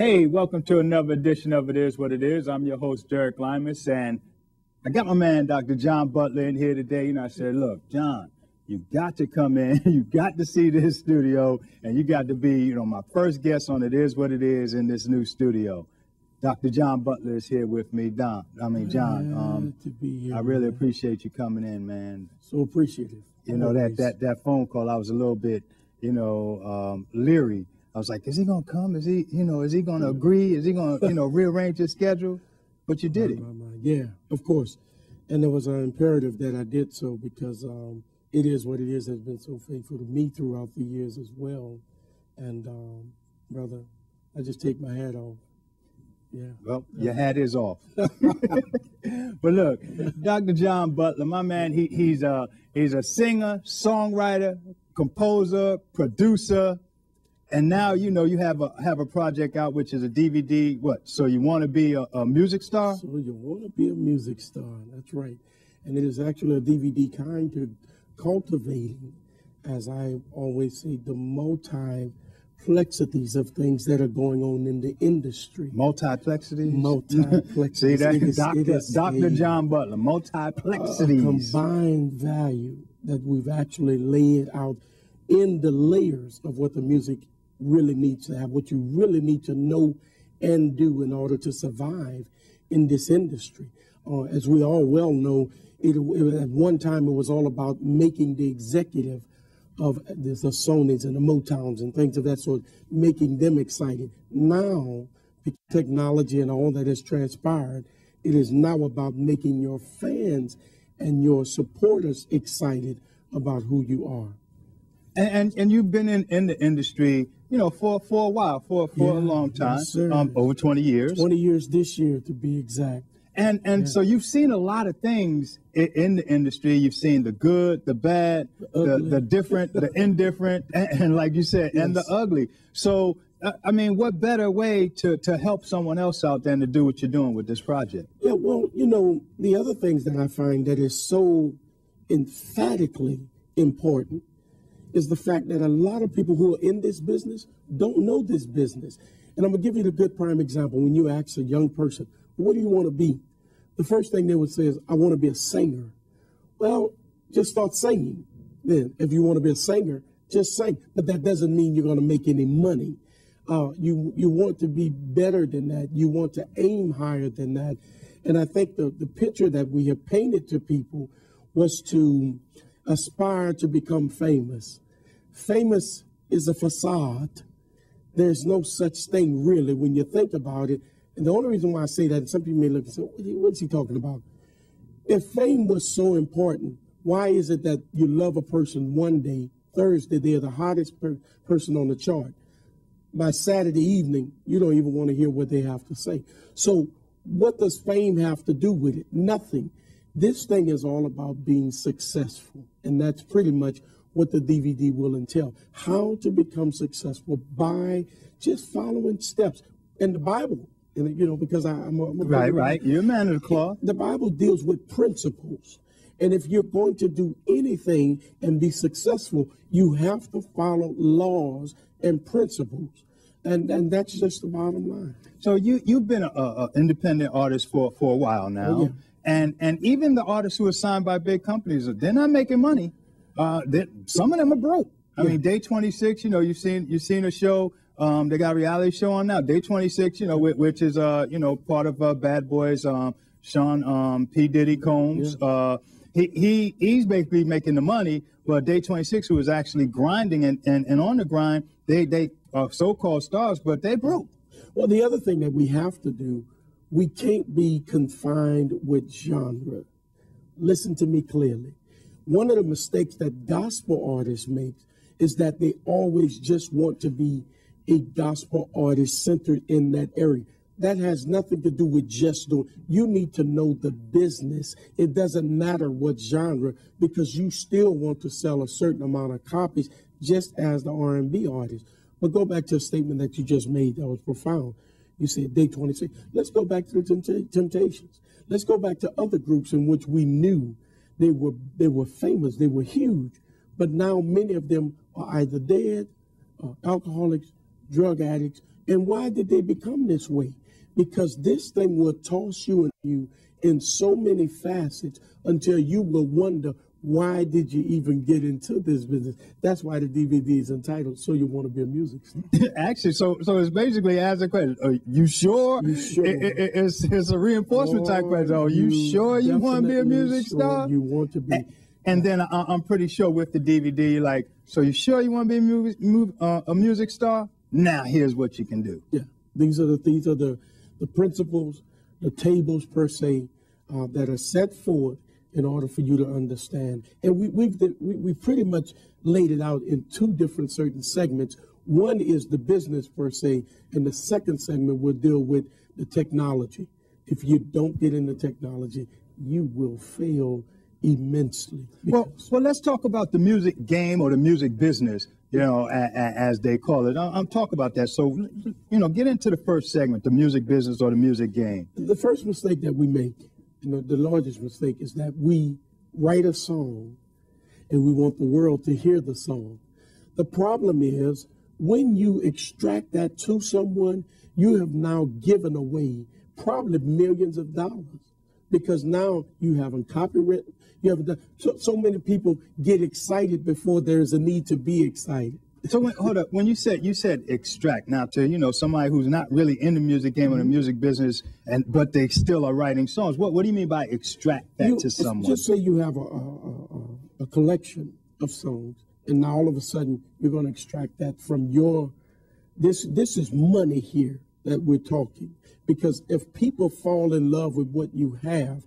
Hey, welcome to another edition of It Is What It Is. I'm your host, Derek Lymus, and I got my man, Dr. John Butler, in here today. I said, look, John, you got to come in, you got to see this studio, and you got to be, my first guest on It Is What It Is in this new studio. Dr. John Butler is here with me. John, to be here, I really appreciate you coming in, man. So appreciative. That phone call, I was a little bit, leery. I was like, is he going to come? Is he going to agree? Is he going to, rearrange his schedule? But you did it. Yeah, of course. And there was an imperative that I did so because It Is What It Is has been so faithful to me throughout the years as well. And, brother, I just take my hat off. Yeah. Well, your hat is off. But look, Dr. John Butler, my man, he's a singer, songwriter, composer, producer, and now you have a project out which is a DVD. What? So you want to be a music star? So you want to be a music star? That's right. And it is actually a DVD kind to cultivating, as I always say, the multiplexities of things that are going on in the industry. Multiplexities? Multiplexities. See, that's Dr. John Butler, multiplexities. A combined value that we've actually laid out in the layers of what the music really needs to have, what you really need to know and do in order to survive in this industry. As we all well know, at one time it was all about making the executive of the Sonys and the Motowns and things of that sort, making them excited. Now, technology and all that has transpired, it is now about making your fans and your supporters excited about who you are. And you've been in the industry, for a while, for a long time, yes, sir. Over 20 years. 20 years this year, to be exact. And so you've seen a lot of things in the industry. You've seen the good, the bad, the different, the indifferent, and like you said, yes, and the ugly. So, what better way to help someone else out than to do what you're doing with this project? Yeah, well, the other things that I find that is so emphatically important is the fact that a lot of people who are in this business don't know this business. And I'm going to give you the good prime example. When you ask a young person, what do you want to be? The first thing they would say is, I want to be a singer. Well, just start singing. Then, if you want to be a singer, just sing. But that doesn't mean you're going to make any money. You want to be better than that. You want to aim higher than that. And I think the picture that we have painted to people was to aspire to become famous. Famous is a facade. There's no such thing really when you think about it. And the only reason why I say that, and some people may look and say, what's he talking about? If fame was so important, why is it that you love a person one day, Thursday, they're the hottest person on the chart? By Saturday evening, you don't even want to hear what they have to say. So what does fame have to do with it? Nothing. This thing is all about being successful. And that's pretty much what the DVD will entail. How to become successful by just following steps. And the Bible, because I'm a right. You're a man of the cloth. The Bible deals with principles. And if you're going to do anything and be successful, you have to follow laws and principles. And that's just the bottom line. So you've been an independent artist for a while now. Oh, yeah. And even the artists who are signed by big companies, they're not making money. Some of them are broke. I mean, Day 26, you've seen a show. They got a reality show on now. Day 26, which is part of Bad Boys. Sean P. Diddy Combs. Yeah. He's basically making the money, but Day 26, who is actually grinding and on the grind, they are so-called stars, but they broke. Well, the other thing that we have to do, we can't be confined with genre. Listen to me clearly. One of the mistakes that gospel artists make is that they always just want to be a gospel artist centered in that area. That has nothing to do with just doing. You need to know the business. It doesn't matter what genre, because you still want to sell a certain amount of copies, just as the R&B artist. But go back to a statement that you just made that was profound. You said Day 26. Let's go back to the Temptations. Let's go back to other groups in which we knew they were famous, they were huge, but now many of them are either dead, alcoholics, drug addicts, And why did they become this way? Because this thing will toss you in so many facets until you will wonder, why did you even get into this business? That's why the DVD is entitled "So You Want to Be a Music Star." Actually, so it's basically as a question. Are you sure? You sure? It's a reinforcement type question. Are you sure you want to be a music star? You want to be. And then I'm pretty sure with the DVD, like, so you sure you want to be a music star? Now here's what you can do. Yeah, these are the principles, the tables per se, that are set forth in order for you to understand. And we pretty much laid it out in two different certain segments. One is the business per se, and the second segment will deal with the technology. If you don't get into technology, you will fail immensely. Well, let's talk about the music game or the music business, as they call it. I'm talking about that. So, get into the first segment, the music business or the music game. The first mistake that we make, the largest mistake, is that we write a song and we want the world to hear the song. The problem is, when you extract that to someone, you have now given away probably millions of dollars, because now you haven't copywritten. You haven't done. So many people get excited before there's a need to be excited. So hold up. When you said extract, now to somebody who's not really in the music game or the music business, but they still are writing songs. What do you mean by extract that to someone? Just say you have a collection of songs, and now all of a sudden you're going to extract that from your. This is money here that we're talking, because if people fall in love with what you have,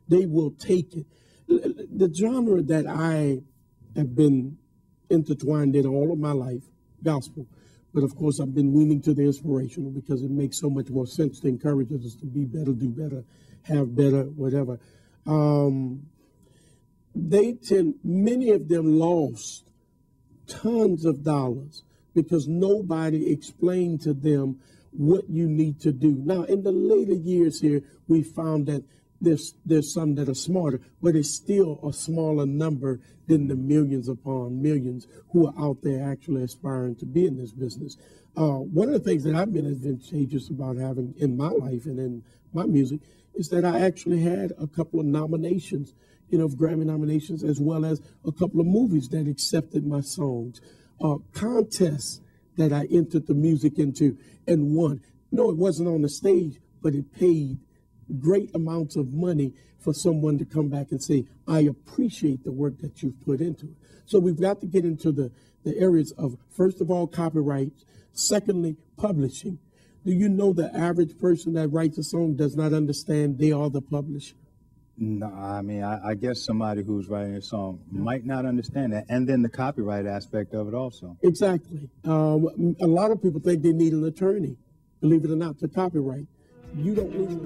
they will take it. The genre that I have been intertwined in all of my life, gospel, but of course I've been leaning to the inspirational because it makes so much more sense to encourage us to be better, do better, have better, whatever. Many of them lost tons of dollars because nobody explained to them what you need to do. Now, in the later years here, we found that there's some that are smarter, but it's still a smaller number than the millions upon millions who are out there actually aspiring to be in this business. One of the things that I've been advantageous about having in my life and in my music is that I actually had a couple of nominations, of Grammy nominations, as well as a couple of movies that accepted my songs, contests that I entered the music into and won. No, it wasn't on the stage, but it paid great amounts of money for someone to come back and say, I appreciate the work that you've put into it. So we've got to get into the areas of, first of all, copyright, secondly, publishing. Do you know the average person that writes a song does not understand they are the publisher? No, I mean, I guess somebody who's writing a song might not understand that. And then the copyright aspect of it also. Exactly. A lot of people think they need an attorney, believe it or not, to copyright. You don't need an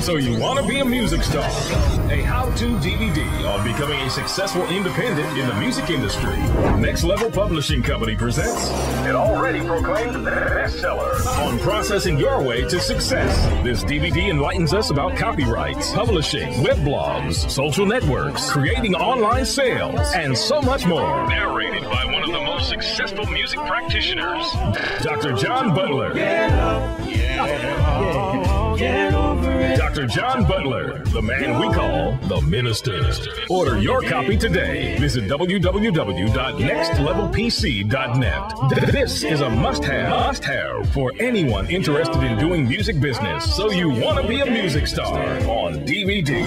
So you want to be a music star? A how-to DVD on becoming a successful independent in the music industry. Next Level Publishing Company presents an already proclaimed bestseller on processing your way to success. This DVD enlightens us about copyrights, publishing, web blogs, social networks, creating online sales, and so much more. Narrated by one of the most successful music practitioners, Dr. John Butler. Get over it. Dr. John Butler, the man we call the Minister. Order your copy today. Visit www.nextlevelpc.net. This is a must-have for anyone interested in doing music business. So you want to be a music star on DVD.